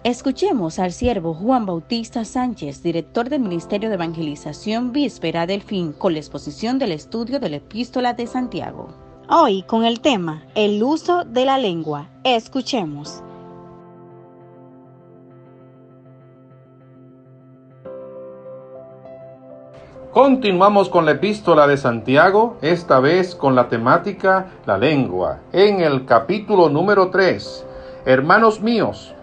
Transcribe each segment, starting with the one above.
Escuchemos al siervo Juan Bautista Sánchez, director del Ministerio de Evangelización Víspera del Fin, con la exposición del estudio de la Epístola de Santiago. Hoy con el tema, el uso de la lengua. Escuchemos. Continuamos con la Epístola de Santiago, esta vez con la temática la lengua, en el capítulo número 3. Hermanos míos,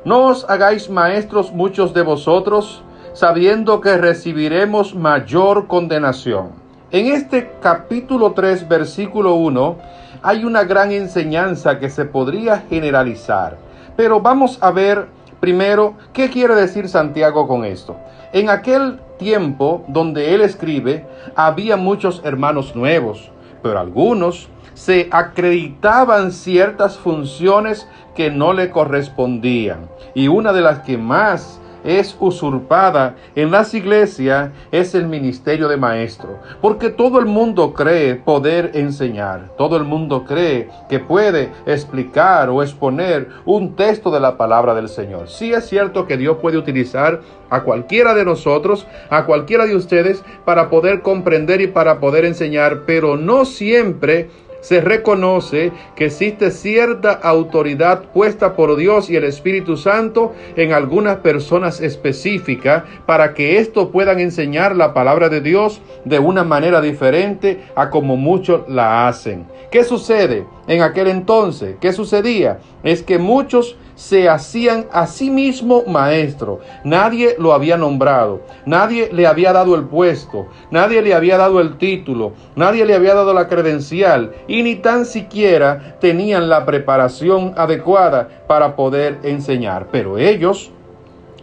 no os hagáis maestros muchos de vosotros, sabiendo que recibiremos mayor condenación. En este capítulo 3, versículo 1, hay una gran enseñanza que se podría generalizar. Pero vamos a ver primero qué quiere decir Santiago con esto. En aquel tiempo donde él escribe, había muchos hermanos nuevos, pero algunos se acreditaban ciertas funciones que no le correspondían. Y una de las que más es usurpada en las iglesias es el ministerio de maestro, porque todo el mundo cree poder enseñar, todo el mundo cree que puede explicar o exponer un texto de la palabra del Señor. Sí es cierto que Dios puede utilizar a cualquiera de nosotros, a cualquiera de ustedes, para poder comprender y para poder enseñar, pero no siempre se reconoce que existe cierta autoridad puesta por Dios y el Espíritu Santo en algunas personas específicas para que estos puedan enseñar la palabra de Dios de una manera diferente a como muchos la hacen. ¿Qué sucede en aquel entonces? ¿Qué sucedía? Es que muchos se hacían a sí mismo maestro. Nadie lo había nombrado, nadie le había dado el puesto, nadie le había dado el título, nadie le había dado la credencial y ni tan siquiera tenían la preparación adecuada para poder enseñar. Pero ellos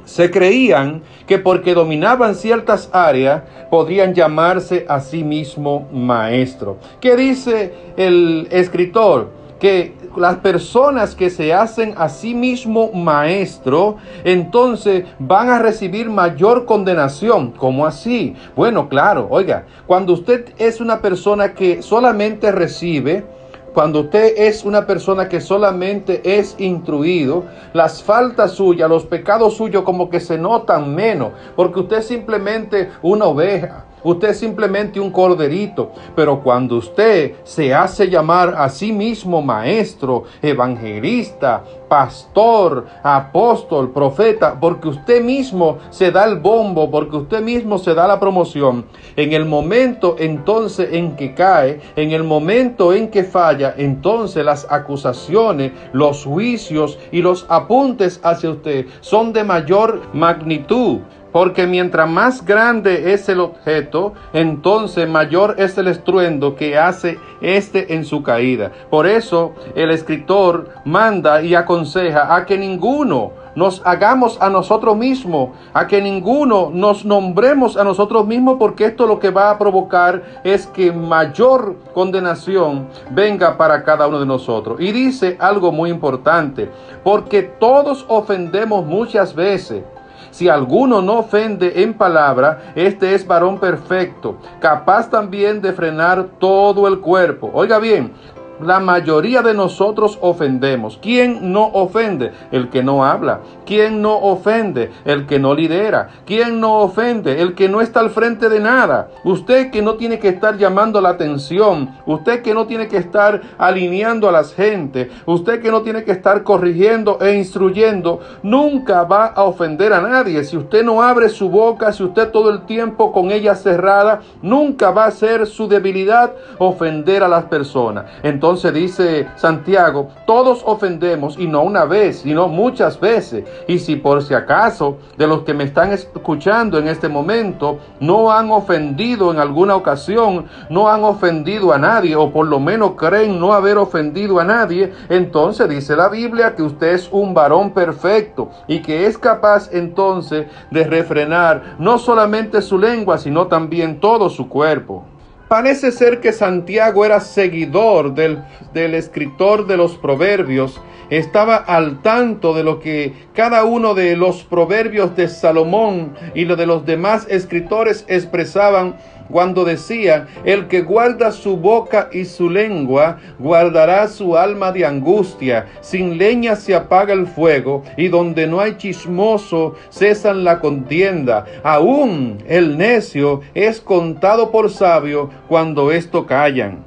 se creían que porque dominaban ciertas áreas podrían llamarse a sí mismo maestro. ¿Qué dice el escritor? Que las personas que se hacen a sí mismo maestro, entonces van a recibir mayor condenación. ¿Cómo así? Bueno, claro, oiga, cuando usted es una persona que solamente recibe, cuando usted es una persona que solamente es instruido, las faltas suyas, los pecados suyos como que se notan menos, porque usted es simplemente una oveja. Usted es simplemente un corderito, pero cuando usted se hace llamar a sí mismo maestro, evangelista, pastor, apóstol, profeta, porque usted mismo se da el bombo, porque usted mismo se da la promoción, en el momento entonces en que cae, en el momento en que falla, entonces las acusaciones, los juicios y los apuntes hacia usted son de mayor magnitud. Porque mientras más grande es el objeto, entonces mayor es el estruendo que hace en su caída. Por eso el escritor manda y aconseja a que ninguno nos hagamos a nosotros mismos, a que ninguno nos nombremos a nosotros mismos, porque esto lo que va a provocar es que mayor condenación venga para cada uno de nosotros. Y dice algo muy importante, porque todos ofendemos muchas veces. Si alguno no ofende en palabra, este es varón perfecto, capaz también de frenar todo el cuerpo. Oiga bien, la mayoría de nosotros ofendemos. ¿Quién no ofende? El que no habla. ¿Quién no ofende? El que no lidera. ¿Quién no ofende? El que no está al frente de nada. Usted que no tiene que estar llamando la atención. Usted que no tiene que estar alineando a las gente. Usted que no tiene que estar corrigiendo e instruyendo. Nunca va a ofender a nadie. Si usted no abre su boca, si usted todo el tiempo con ella cerrada, nunca va a ser su debilidad ofender a las personas. Entonces dice Santiago, todos ofendemos, y no una vez, sino muchas veces. Y si por si acaso de los que me están escuchando en este momento no han ofendido en alguna ocasión, no han ofendido a nadie, o por lo menos creen no haber ofendido a nadie, entonces dice la Biblia que usted es un varón perfecto y que es capaz entonces de refrenar no solamente su lengua, sino también todo su cuerpo. Parece ser que Santiago era seguidor del escritor de los proverbios, estaba al tanto de lo que cada uno de los proverbios de Salomón y lo de los demás escritores expresaban cuando decía: el que guarda su boca y su lengua, guardará su alma de angustia. Sin leña se apaga el fuego, y donde no hay chismoso cesan la contienda. Aún el necio es contado por sabio cuando esto callan.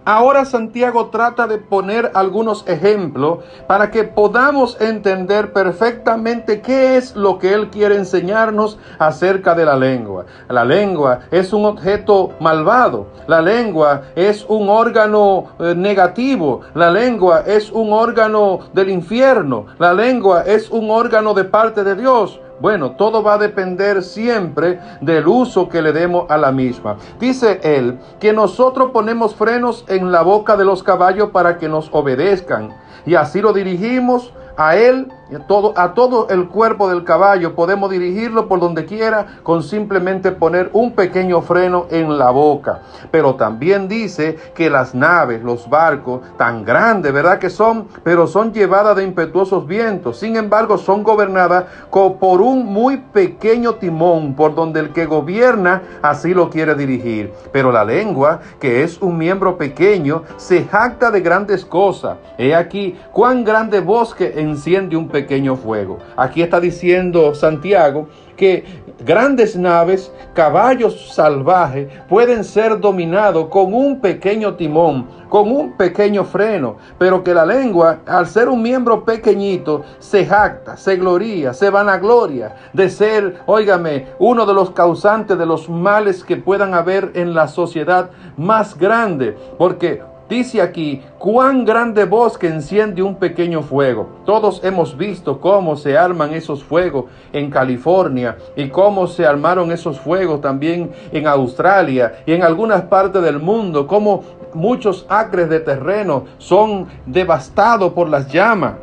Ahora Santiago trata de poner algunos ejemplos para que podamos entender perfectamente qué es lo que él quiere enseñarnos acerca de la lengua. La lengua es un objeto malvado, la lengua es un órgano negativo, la lengua es un órgano del infierno, la lengua es un órgano de parte de Dios. Bueno, todo va a depender siempre del uso que le demos a la misma. Dice él que nosotros ponemos frenos en la boca de los caballos para que nos obedezcan, y así lo dirigimos a él, a todo el cuerpo del caballo. Podemos dirigirlo por donde quiera con simplemente poner un pequeño freno en la boca. Pero también dice que las naves, los barcos, tan grandes, ¿verdad que son? Pero son llevadas de impetuosos vientos. Sin embargo, son gobernadas por un muy pequeño timón, por donde el que gobierna así lo quiere dirigir. Pero la lengua, que es un miembro pequeño, se jacta de grandes cosas. He aquí cuán grande bosque enciende un pequeño fuego. Aquí está diciendo Santiago que grandes naves, caballos salvajes, pueden ser dominados con un pequeño timón, con un pequeño freno, pero que la lengua, al ser un miembro pequeñito, se jacta, se gloria, se vanagloria de ser, óigame, uno de los causantes de los males que puedan haber en la sociedad más grande, porque dice aquí: cuán grande bosque enciende un pequeño fuego. Todos hemos visto cómo se arman esos fuegos en California y cómo se armaron esos fuegos también en Australia y en algunas partes del mundo, cómo muchos acres de terreno son devastados por las llamas,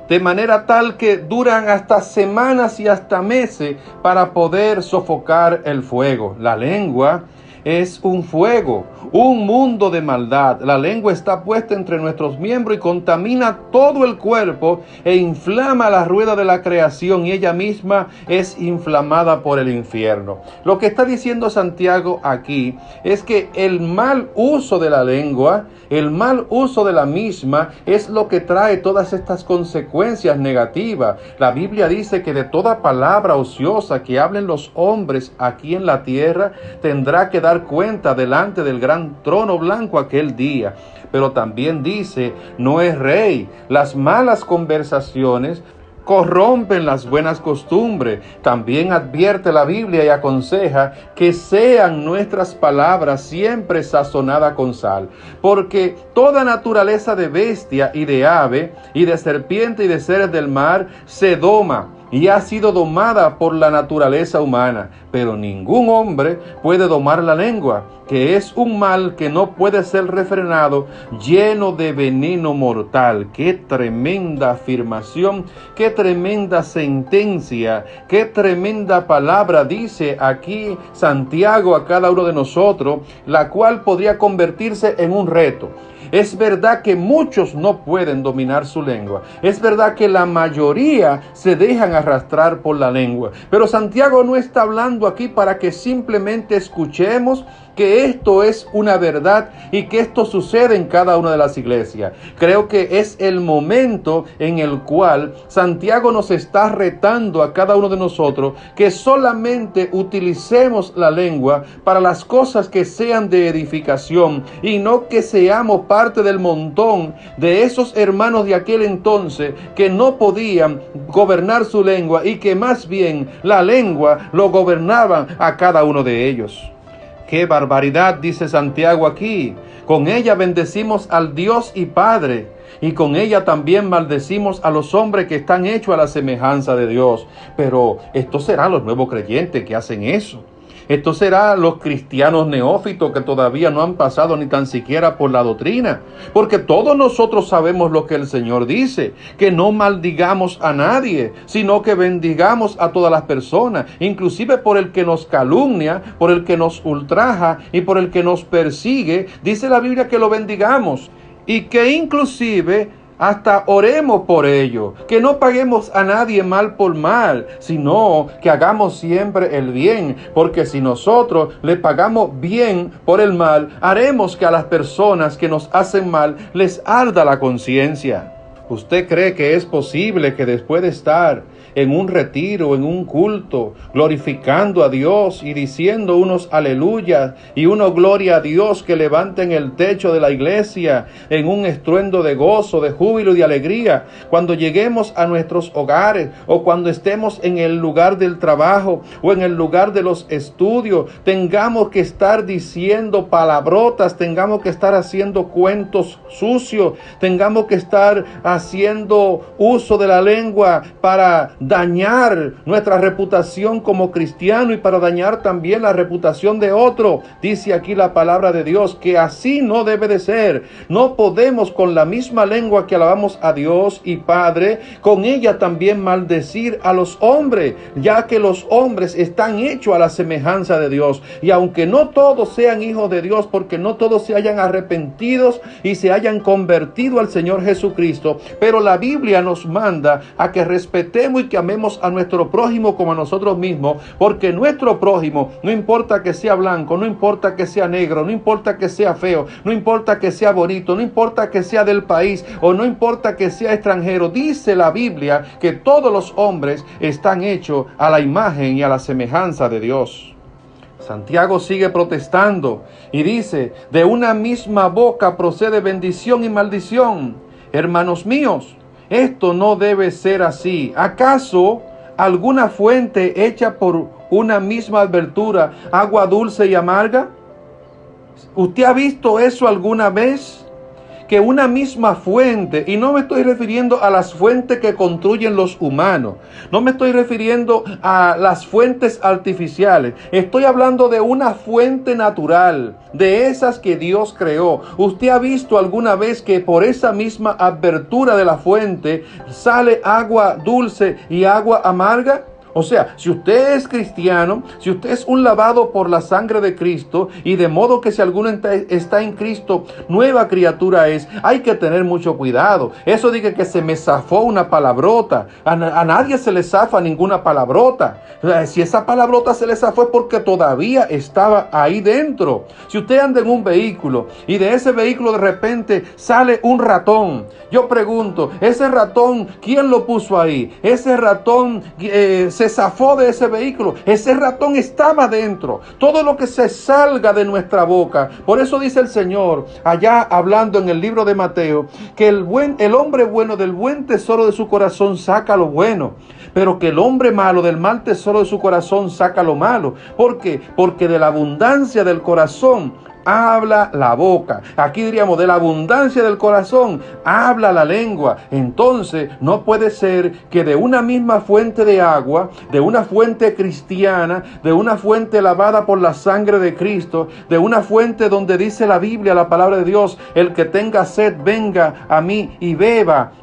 de manera tal que duran hasta semanas y hasta meses para poder sofocar el fuego. La lengua es un fuego, un mundo de maldad. La lengua está puesta entre nuestros miembros y contamina todo el cuerpo e inflama la rueda de la creación, y ella misma es inflamada por el infierno. Lo que está diciendo Santiago aquí es que el mal uso de la lengua, el mal uso de la misma, es lo que trae todas estas consecuencias negativas. La Biblia dice que de toda palabra ociosa que hablen los hombres aquí en la tierra, tendrá que dar cuenta delante del gran trono blanco aquel día. Pero también dice: no es rey. Las malas conversaciones corrompen las buenas costumbres. También advierte la Biblia y aconseja que sean nuestras palabras siempre sazonadas con sal, porque toda naturaleza de bestia y de ave y de serpiente y de seres del mar se doma y ha sido domada por la naturaleza humana, pero ningún hombre puede domar la lengua, que es un mal que no puede ser refrenado, lleno de veneno mortal. Qué tremenda afirmación, qué tremenda sentencia, qué tremenda palabra dice aquí Santiago a cada uno de nosotros, la cual podría convertirse en un reto. Es verdad que muchos no pueden dominar su lengua. Es verdad que la mayoría se dejan arrastrar por la lengua. Pero Santiago no está hablando aquí para que simplemente escuchemos que esto es una verdad y que esto sucede en cada una de las iglesias. Creo que es el momento en el cual Santiago nos está retando a cada uno de nosotros que solamente utilicemos la lengua para las cosas que sean de edificación, y no que seamos parte del montón de esos hermanos de aquel entonces que no podían gobernar su lengua y que más bien la lengua lo gobernaban a cada uno de ellos. ¡Qué barbaridad!, dice Santiago aquí. Con ella bendecimos al Dios y Padre, y con ella también maldecimos a los hombres que están hechos a la semejanza de Dios. Pero estos serán los nuevos creyentes que hacen eso. Esto será los cristianos neófitos que todavía no han pasado ni tan siquiera por la doctrina. Porque todos nosotros sabemos lo que el Señor dice, que no maldigamos a nadie, sino que bendigamos a todas las personas, inclusive por el que nos calumnia, por el que nos ultraja y por el que nos persigue. Dice la Biblia que lo bendigamos, y que inclusive hasta oremos por ello, que no paguemos a nadie mal por mal, sino que hagamos siempre el bien, porque si nosotros le pagamos bien por el mal, haremos que a las personas que nos hacen mal les arda la conciencia. ¿Usted cree que es posible que después de estar en un retiro, en un culto, glorificando a Dios y diciendo unos aleluya y uno gloria a Dios, que levanten el techo de la iglesia en un estruendo de gozo, de júbilo y de alegría, cuando lleguemos a nuestros hogares o cuando estemos en el lugar del trabajo o en el lugar de los estudios, tengamos que estar diciendo palabrotas, tengamos que estar haciendo cuentos sucios, tengamos que estar haciendo uso de la lengua para dañar nuestra reputación como cristiano y para dañar también la reputación de otro? Dice aquí la palabra de Dios que así no debe de ser. No podemos con la misma lengua que alabamos a Dios y Padre, con ella también maldecir a los hombres, ya que los hombres están hechos a la semejanza de Dios. Y aunque no todos sean hijos de Dios, porque no todos se hayan arrepentido y se hayan convertido al Señor Jesucristo, pero la Biblia nos manda a que respetemos y que amemos a nuestro prójimo como a nosotros mismos, porque nuestro prójimo, no importa que sea blanco, no importa que sea negro, no importa que sea feo, no importa que sea bonito, no importa que sea del país o no importa que sea extranjero, dice la Biblia que todos los hombres están hechos a la imagen y a la semejanza de Dios. Santiago sigue protestando y dice: de una misma boca procede bendición y maldición. Hermanos míos, esto no debe ser así. ¿Acaso alguna fuente hecha por una misma abertura, agua dulce y amarga? ¿Usted ha visto eso alguna vez? Que una misma fuente, y no me estoy refiriendo a las fuentes que construyen los humanos, no me estoy refiriendo a las fuentes artificiales, estoy hablando de una fuente natural, de esas que Dios creó. ¿Usted ha visto alguna vez que por esa misma abertura de la fuente sale agua dulce y agua amarga? O sea, si usted es cristiano, si usted es un lavado por la sangre de Cristo, y de modo que si alguno está en Cristo, nueva criatura es, hay que tener mucho cuidado. Eso dice que se me zafó una palabrota. A nadie se le zafa ninguna palabrota. Si esa palabrota se le zafó es porque todavía estaba ahí dentro. Si usted anda en un vehículo y de ese vehículo de repente sale un ratón, yo pregunto, ¿ese ratón quién lo puso ahí? Ese ratón se zafó de ese vehículo. Ese ratón estaba dentro. Todo lo que se salga de nuestra boca. Por eso dice el Señor, allá hablando en el libro de Mateo, que el hombre bueno del buen tesoro de su corazón saca lo bueno, pero que el hombre malo del mal tesoro de su corazón saca lo malo. ¿Por qué? Porque de la abundancia del corazón habla la boca. Aquí diríamos, de la abundancia del corazón habla la lengua. Entonces no puede ser que de una misma fuente de agua, de una fuente cristiana, de una fuente lavada por la sangre de Cristo, de una fuente donde dice la Biblia, la palabra de Dios, el que tenga sed venga a mí y beba,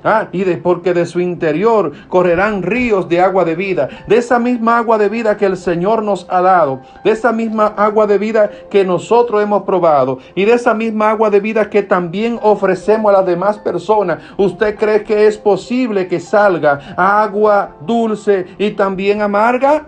porque de su interior correrán ríos de agua de vida. De esa misma agua de vida que el Señor nos ha dado, de esa misma agua de vida que nosotros hemos probado, y de esa misma agua de vida que también ofrecemos a las demás personas, ¿usted cree que es posible que salga agua dulce y también amarga?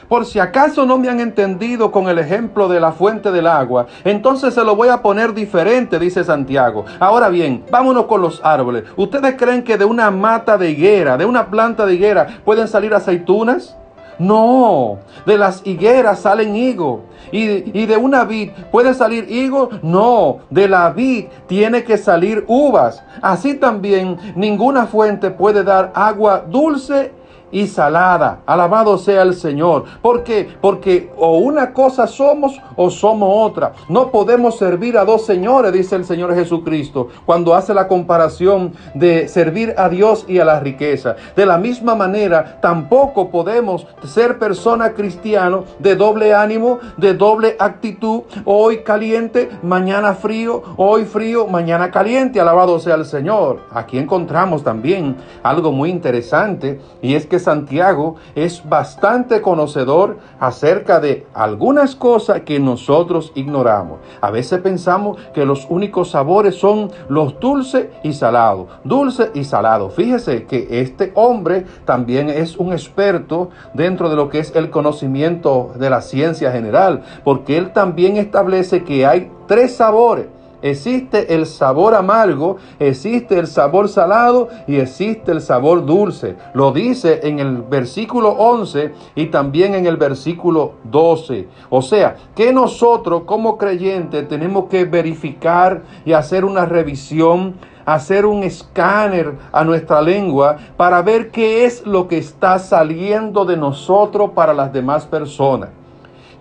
Por si acaso no me han entendido con el ejemplo de la fuente del agua, entonces se lo voy a poner diferente, dice Santiago. Ahora bien, vámonos con los árboles. ¿Ustedes creen que de una mata de higuera, de una planta de higuera, pueden salir aceitunas? No, de las higueras salen higos. ¿Y de una vid puede salir higo? No, de la vid tiene que salir uvas. Así también ninguna fuente puede dar agua dulce y salada. Alabado sea el Señor. ¿Por qué? Porque o una cosa somos o somos otra. No podemos servir a dos señores, dice el Señor Jesucristo, cuando hace la comparación de servir a Dios y a la riqueza. De la misma manera, tampoco podemos ser personas cristianos de doble ánimo, de doble actitud. Hoy caliente, mañana frío, hoy frío, mañana caliente. Alabado sea el Señor. Aquí encontramos también algo muy interesante, y es que que Santiago es bastante conocedor acerca de algunas cosas que nosotros ignoramos. A veces pensamos que los únicos sabores son los dulces y salados. Dulce y salado. Fíjese que este hombre también es un experto dentro de lo que es el conocimiento de la ciencia general, porque él también establece que hay 3 sabores. Existe el sabor amargo, existe el sabor salado y existe el sabor dulce. Lo dice en el versículo 11 y también en el versículo 12. O sea, que nosotros como creyentes tenemos que verificar y hacer una revisión, hacer un escáner a nuestra lengua para ver qué es lo que está saliendo de nosotros para las demás personas.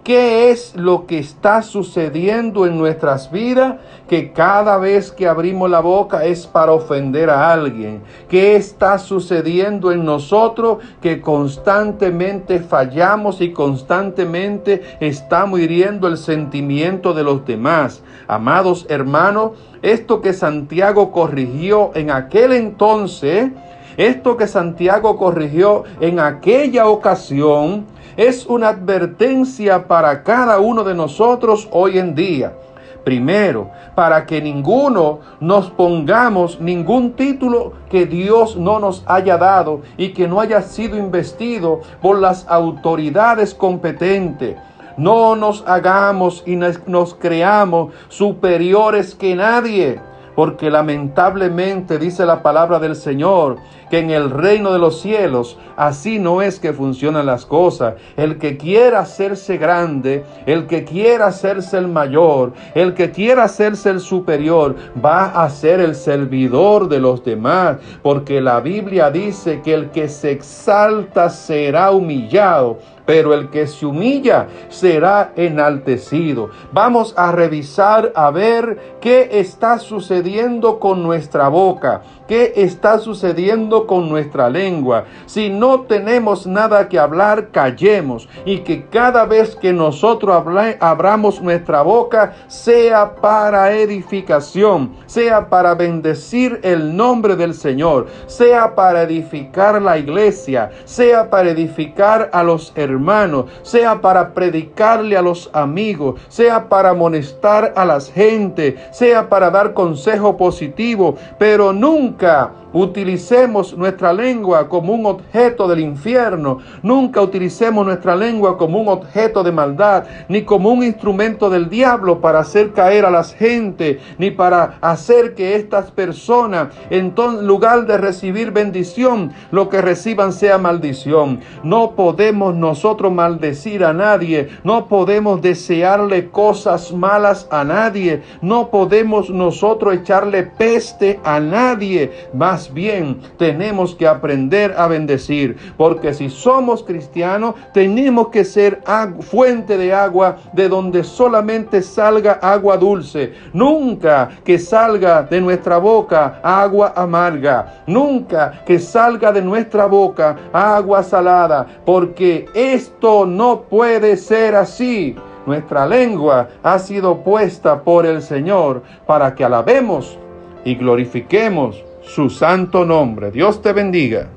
¿Qué es lo que está sucediendo en nuestras vidas? Que cada vez que abrimos la boca es para ofender a alguien. ¿Qué está sucediendo en nosotros? Que constantemente fallamos y constantemente estamos hiriendo el sentimiento de los demás. Amados hermanos, esto que Santiago corrigió en aquel entonces, esto que Santiago corrigió en aquella ocasión, es una advertencia para cada uno de nosotros hoy en día. Primero, para que ninguno nos pongamos ningún título que Dios no nos haya dado y que no haya sido investido por las autoridades competentes. No nos hagamos y nos creamos superiores que nadie, porque lamentablemente dice la palabra del Señor que en el reino de los cielos así no es que funcionan las cosas. El que quiera hacerse grande, el que quiera hacerse el mayor, el que quiera hacerse el superior, va a ser el servidor de los demás, porque la Biblia dice que el que se exalta será humillado, pero el que se humilla será enaltecido. Vamos a revisar a ver qué está sucediendo con nuestra boca, qué está sucediendo con nuestra lengua. Si no tenemos nada que hablar, callemos, y que cada vez que nosotros abramos nuestra boca sea para edificación, sea para bendecir el nombre del Señor, sea para edificar la iglesia, sea para edificar a los hermanos, sea para predicarle a los amigos, sea para amonestar a la gente, sea para dar consejo positivo, pero nunca utilicemos nuestra lengua como un objeto del infierno. Nunca utilicemos nuestra lengua como un objeto de maldad, ni como un instrumento del diablo para hacer caer a las gente, ni para hacer que estas personas, en lugar de recibir bendición, lo que reciban sea maldición. No podemos nosotros maldecir a nadie, no podemos desearle cosas malas a nadie, no podemos nosotros echarle peste a nadie. Más bien tenemos que aprender a bendecir, porque si somos cristianos tenemos que ser fuente de agua de donde solamente salga agua dulce. Nunca que salga de nuestra boca agua amarga, nunca que salga de nuestra boca agua salada, porque esto no puede ser así. Nuestra lengua ha sido puesta por el Señor para que alabemos y glorifiquemos su santo nombre. Dios te bendiga.